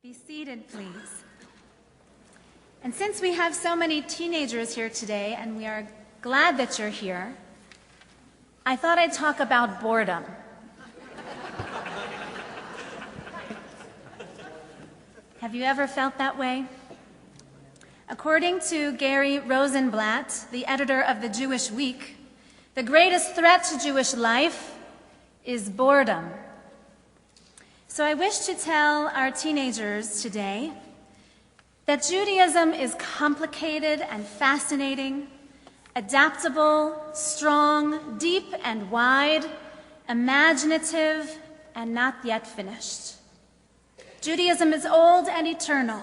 Be seated, please. And since we have so many teenagers here today, and we are glad that you're here, I thought I'd talk about boredom. Have you ever felt that way? According to Gary Rosenblatt, the editor of the Jewish Week, the greatest threat to Jewish life is boredom. So I wish to tell our teenagers today that Judaism is complicated and fascinating, adaptable, strong, deep and wide, imaginative, and not yet finished. Judaism is old and eternal,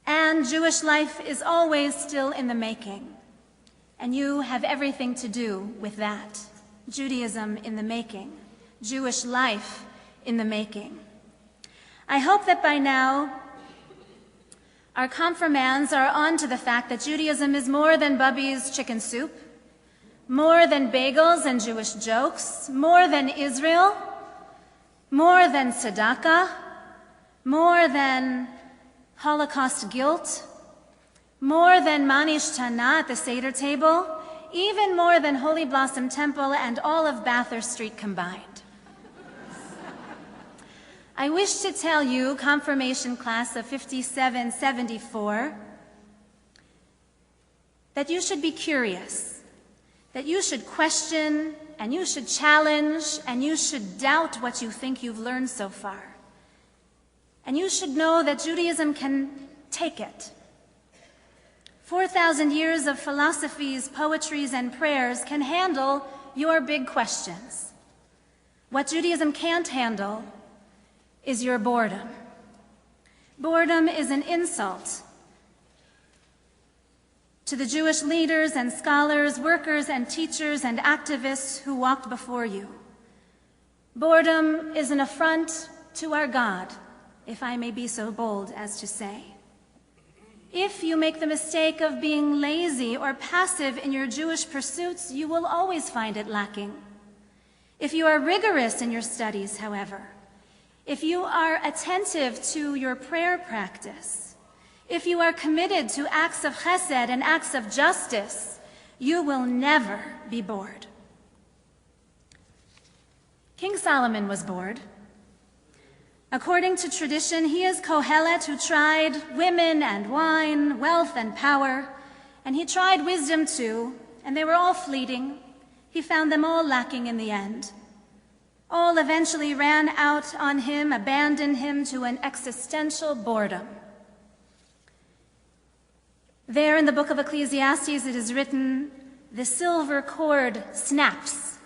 and Jewish life is always still in the making. And you have everything to do with that. Judaism in the making, Jewish life in the making. I hope that by now our confirmands are on to the fact that Judaism is more than Bubby's chicken soup, more than bagels and Jewish jokes, more than Israel, more than tzedakah, more than Holocaust guilt, more than Manish Tana at the Seder table, even more than Holy Blossom Temple and all of Bathurst Street combined. I wish to tell you, confirmation class of 5774, that you should be curious, that you should question, and you should challenge, and you should doubt what you think you've learned so far. And you should know that Judaism can take it. 4,000 years of philosophies, poetries, and prayers can handle your big questions. What Judaism can't handle is your boredom. Boredom is an insult to the Jewish leaders and scholars, workers and teachers and activists who walked before you. Boredom is an affront to our God, if I may be so bold as to say. If you make the mistake of being lazy or passive in your Jewish pursuits, you will always find it lacking. If you are rigorous in your studies, however, if you are attentive to your prayer practice, if you are committed to acts of chesed and acts of justice, you will never be bored. King Solomon was bored. According to tradition, he is Kohelet who tried women and wine, wealth and power, and he tried wisdom too, and they were all fleeting. He found them all lacking in the end. All eventually ran out on him, abandoned him to an existential boredom. There in the book of Ecclesiastes it is written, "The silver cord snaps,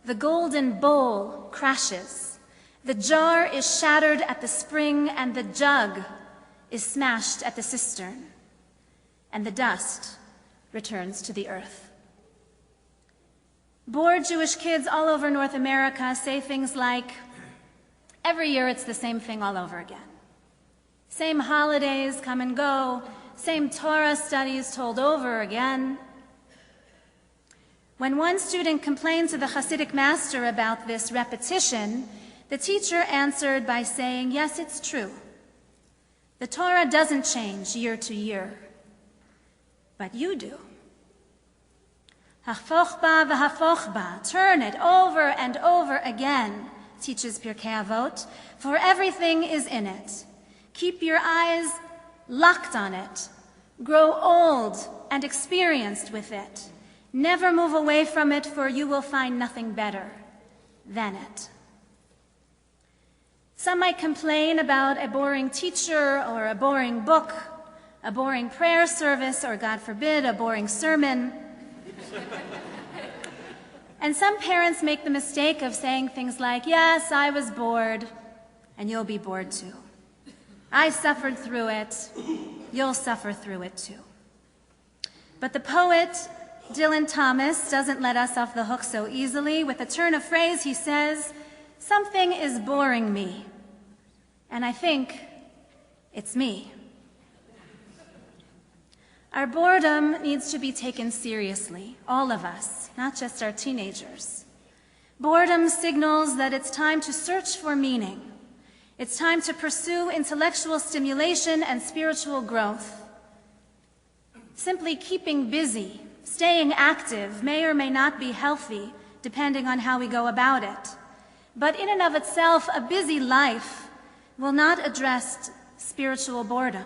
the golden bowl crashes, the jar is shattered at the spring, and the jug is smashed at the cistern, and the dust returns to the earth." Bored Jewish kids all over North America say things like, "Every year it's the same thing all over again. Same holidays come and go, same Torah studies told over again." When one student complained to the Hasidic master about this repetition, the teacher answered by saying, "Yes, it's true. The Torah doesn't change year to year, but you do. Hafoch ba v'hafoch ba, turn it over and over again," teaches Pirkei Avot, "for everything is in it. Keep your eyes locked on it. Grow old and experienced with it. Never move away from it, for you will find nothing better than it." Some might complain about a boring teacher or a boring book, a boring prayer service, or God forbid, a boring sermon. And some parents make the mistake of saying things like, "Yes, I was bored, and you'll be bored too. I suffered through it, you'll suffer through it too." But the poet Dylan Thomas doesn't let us off the hook so easily. With a turn of phrase, he says, "Something is boring me, and I think it's me." Our boredom needs to be taken seriously, all of us, not just our teenagers. Boredom signals that it's time to search for meaning. It's time to pursue intellectual stimulation and spiritual growth. Simply keeping busy, staying active may or may not be healthy, depending on how we go about it. But in and of itself, a busy life will not address spiritual boredom.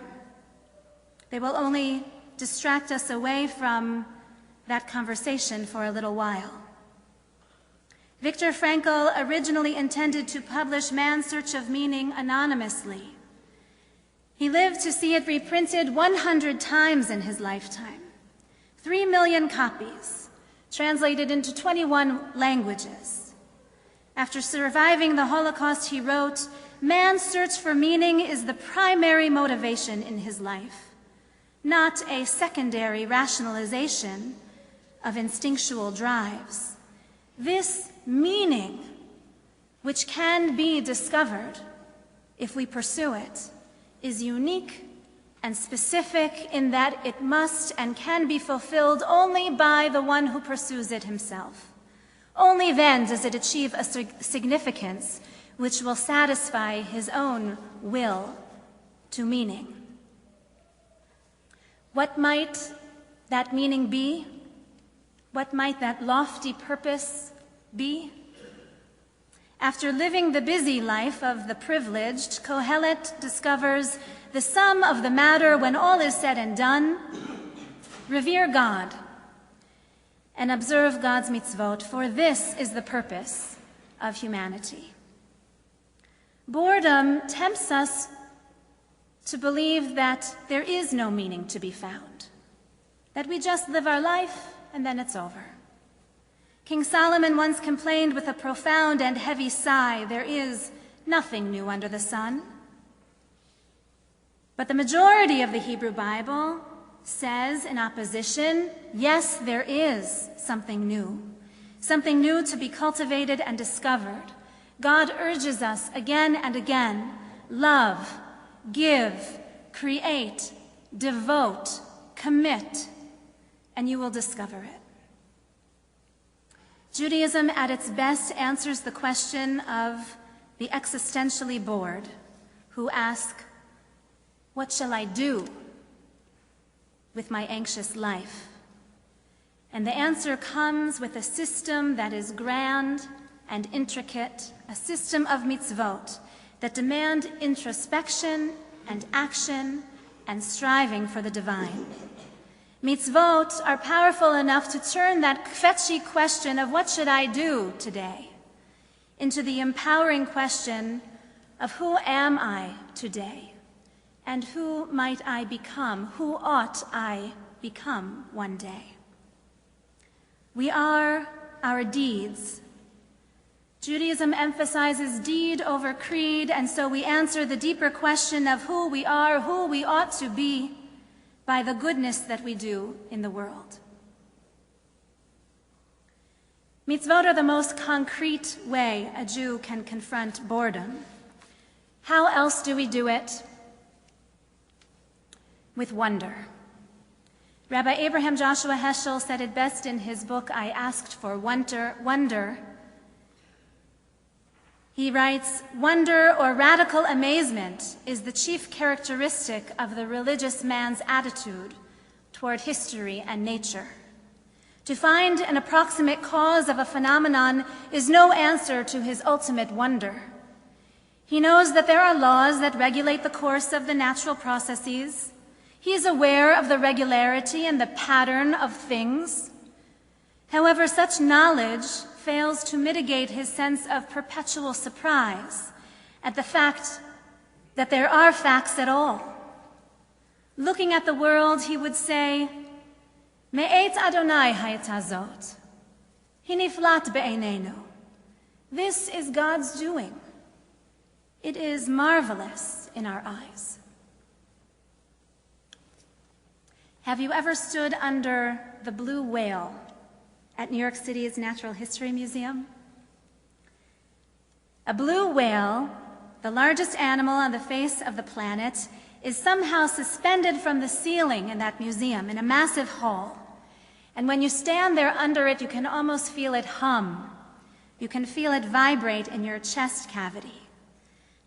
They will only distract us away from that conversation for a little while. Viktor Frankl originally intended to publish Man's Search of Meaning anonymously. He lived to see it reprinted 100 times in his lifetime, 3 million copies, translated into 21 languages. After surviving the Holocaust, he wrote, "Man's search for meaning is the primary motivation in his life, not a secondary rationalization of instinctual drives. This meaning, which can be discovered if we pursue it, is unique and specific in that it must and can be fulfilled only by the one who pursues it himself. Only then does it achieve a significance which will satisfy his own will to meaning." What might that meaning be? What might that lofty purpose be? After living the busy life of the privileged, Kohelet discovers the sum of the matter when all is said and done: revere God and observe God's mitzvot, for this is the purpose of humanity. Boredom tempts us to believe that there is no meaning to be found, that we just live our life and then it's over. King Solomon once complained with a profound and heavy sigh, "There is nothing new under the sun." But the majority of the Hebrew Bible says in opposition, yes, there is something new to be cultivated and discovered. God urges us again and again, love, give, create, devote, commit, and you will discover it. Judaism at its best answers the question of the existentially bored, who ask, what shall I do with my anxious life? And the answer comes with a system that is grand and intricate, a system of mitzvot that demand introspection and action and striving for the divine. Mitzvot are powerful enough to turn that fetchy question of what should I do today into the empowering question of who am I today and who might I become, who ought I become one day. We are our deeds. Judaism emphasizes deed over creed, and so we answer the deeper question of who we are, who we ought to be, by the goodness that we do in the world. Mitzvot are the most concrete way a Jew can confront boredom. How else do we do it? With wonder. Rabbi Abraham Joshua Heschel said it best in his book, I Asked for Wonder. He writes, "Wonder or radical amazement is the chief characteristic of the religious man's attitude toward history and nature. To find an approximate cause of a phenomenon is no answer to his ultimate wonder. He knows that there are laws that regulate the course of the natural processes. He is aware of the regularity and the pattern of things. However, such knowledge fails to mitigate his sense of perpetual surprise at the fact that there are facts at all. Looking at the world, he would say, Me'et Adonai hayta zot, hiniflat be'einenu. This is God's doing. It is marvelous in our eyes." Have you ever stood under the blue whale at New York City's Natural History Museum? A blue whale, the largest animal on the face of the planet, is somehow suspended from the ceiling in that museum in a massive hall. And when you stand there under it, you can almost feel it hum. You can feel it vibrate in your chest cavity.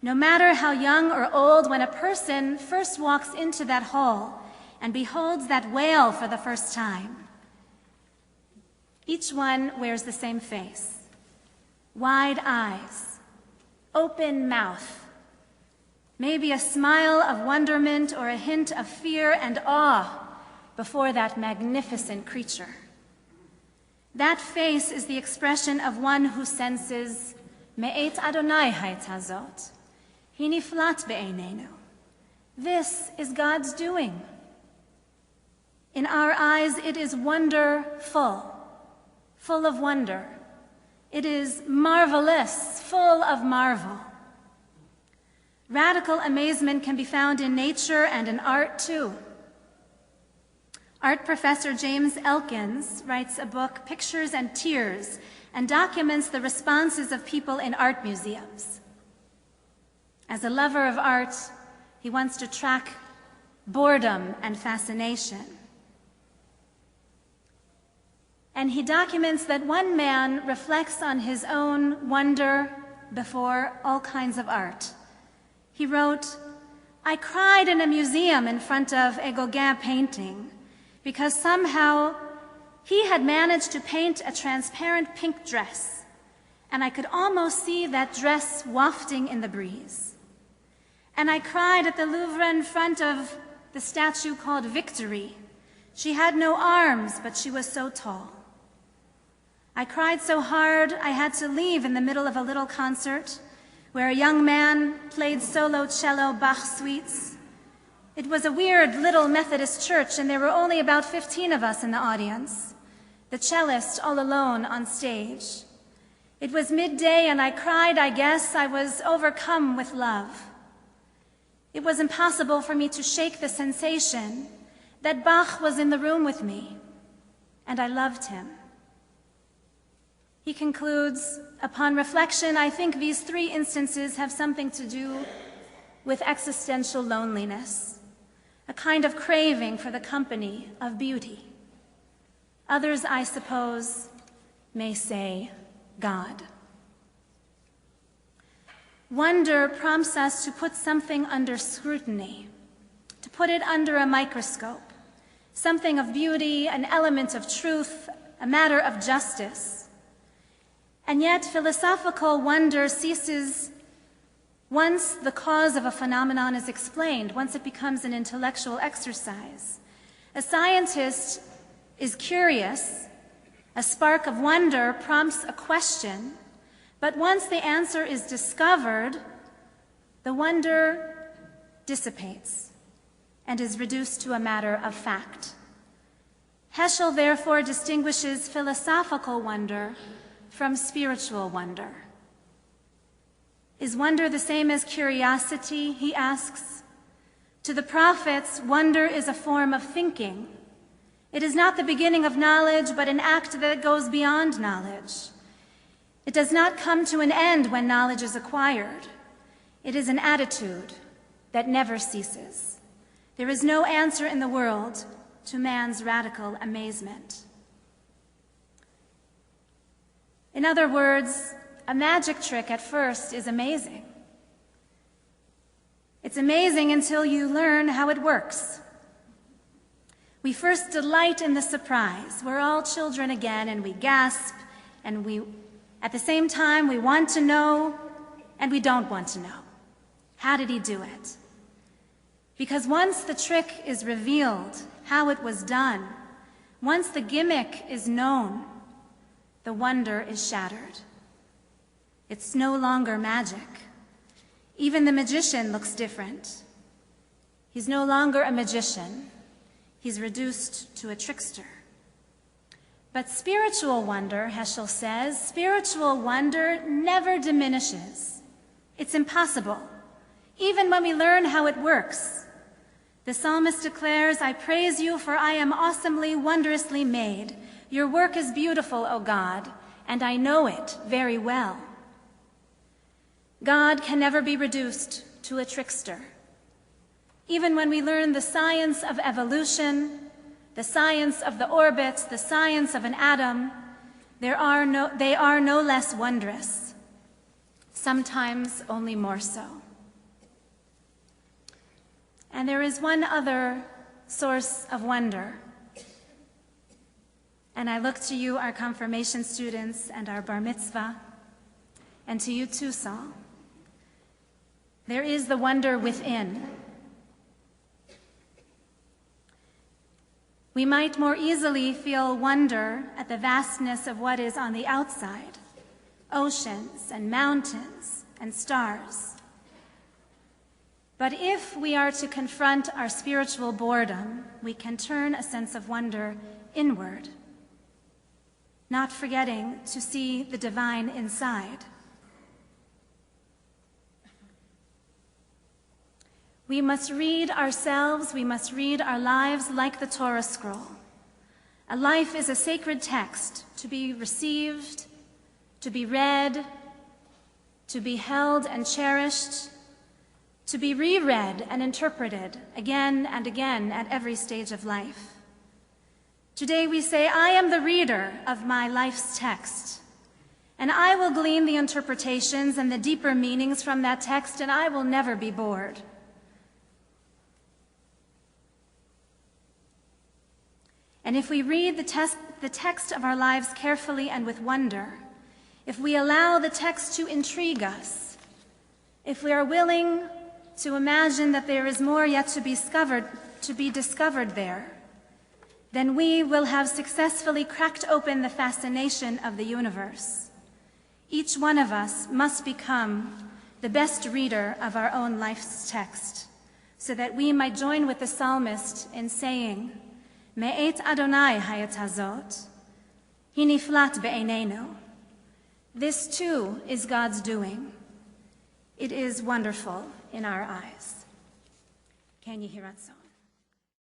No matter how young or old, when a person first walks into that hall and beholds that whale for the first time, each one wears the same face, wide eyes, open mouth, maybe a smile of wonderment or a hint of fear and awe before that magnificent creature. That face is the expression of one who senses, Me'et Adonai ha'etazot, hiniflat be'einenu. This is God's doing. In our eyes, it is wonderful, full of wonder. It is marvelous, full of marvel. Radical amazement can be found in nature and in art too. Art professor James Elkins writes a book, Pictures and Tears, and documents the responses of people in art museums. As a lover of art, he wants to track boredom and fascination. And he documents that one man reflects on his own wonder before all kinds of art. He wrote, "I cried in a museum in front of a Gauguin painting because somehow he had managed to paint a transparent pink dress, and I could almost see that dress wafting in the breeze. And I cried at the Louvre in front of the statue called Victory. She had no arms, but she was so tall. I cried so hard I had to leave in the middle of a little concert where a young man played solo cello Bach suites. It was a weird little Methodist church, and there were only about 15 of us in the audience, the cellist all alone on stage. It was midday, and I cried, I guess. I was overcome with love. It was impossible for me to shake the sensation that Bach was in the room with me, and I loved him." He concludes, "Upon reflection, I think these three instances have something to do with existential loneliness, a kind of craving for the company of beauty. Others, I suppose, may say God." Wonder prompts us to put something under scrutiny, to put it under a microscope, something of beauty, an element of truth, a matter of justice. And yet, philosophical wonder ceases once the cause of a phenomenon is explained, once it becomes an intellectual exercise. A scientist is curious, a spark of wonder prompts a question, but once the answer is discovered, the wonder dissipates and is reduced to a matter of fact. Heschel therefore distinguishes philosophical wonder from spiritual wonder. Is wonder the same as curiosity, he asks? To the prophets, wonder is a form of thinking. It is not the beginning of knowledge, but an act that goes beyond knowledge. It does not come to an end when knowledge is acquired. It is an attitude that never ceases. There is no answer in the world to man's radical amazement. In other words, a magic trick at first is amazing. It's amazing until you learn how it works. We first delight in the surprise. We're all children again, and we gasp, and at the same time, we want to know, and we don't want to know. How did he do it? Because once the trick is revealed, how it was done, once the gimmick is known, the wonder is shattered. It's no longer magic. Even the magician looks different. He's no longer a magician. He's reduced to a trickster. But spiritual wonder, Heschel says, spiritual wonder never diminishes. It's impossible, even when we learn how it works. The psalmist declares, "I praise you, for I am awesomely, wondrously made. Your work is beautiful, O God, and I know it very well." God can never be reduced to a trickster. Even when we learn the science of evolution, the science of the orbit, the science of an atom, they are no less wondrous, sometimes only more so. And there is one other source of wonder. And I look to you, our confirmation students, and our bar mitzvah, and to you too, Saul. There is the wonder within. We might more easily feel wonder at the vastness of what is on the outside, oceans and mountains and stars. But if we are to confront our spiritual boredom, we can turn a sense of wonder inward, not forgetting to see the divine inside. We must read ourselves, we must read our lives like the Torah scroll. A life is a sacred text to be received, to be read, to be held and cherished, to be reread and interpreted again and again at every stage of life. Today we say, I am the reader of my life's text, and I will glean the interpretations and the deeper meanings from that text, and I will never be bored. And if we read the text of our lives carefully and with wonder, if we allow the text to intrigue us, if we are willing to imagine that there is more yet to be discovered there, then we will have successfully cracked open the fascination of the universe. Each one of us must become the best reader of our own life's text, so that we might join with the psalmist in saying, Me'et Adonai hayat hazot, hiniflat be'einenu. This too is God's doing. It is wonderful in our eyes. Can you hear us?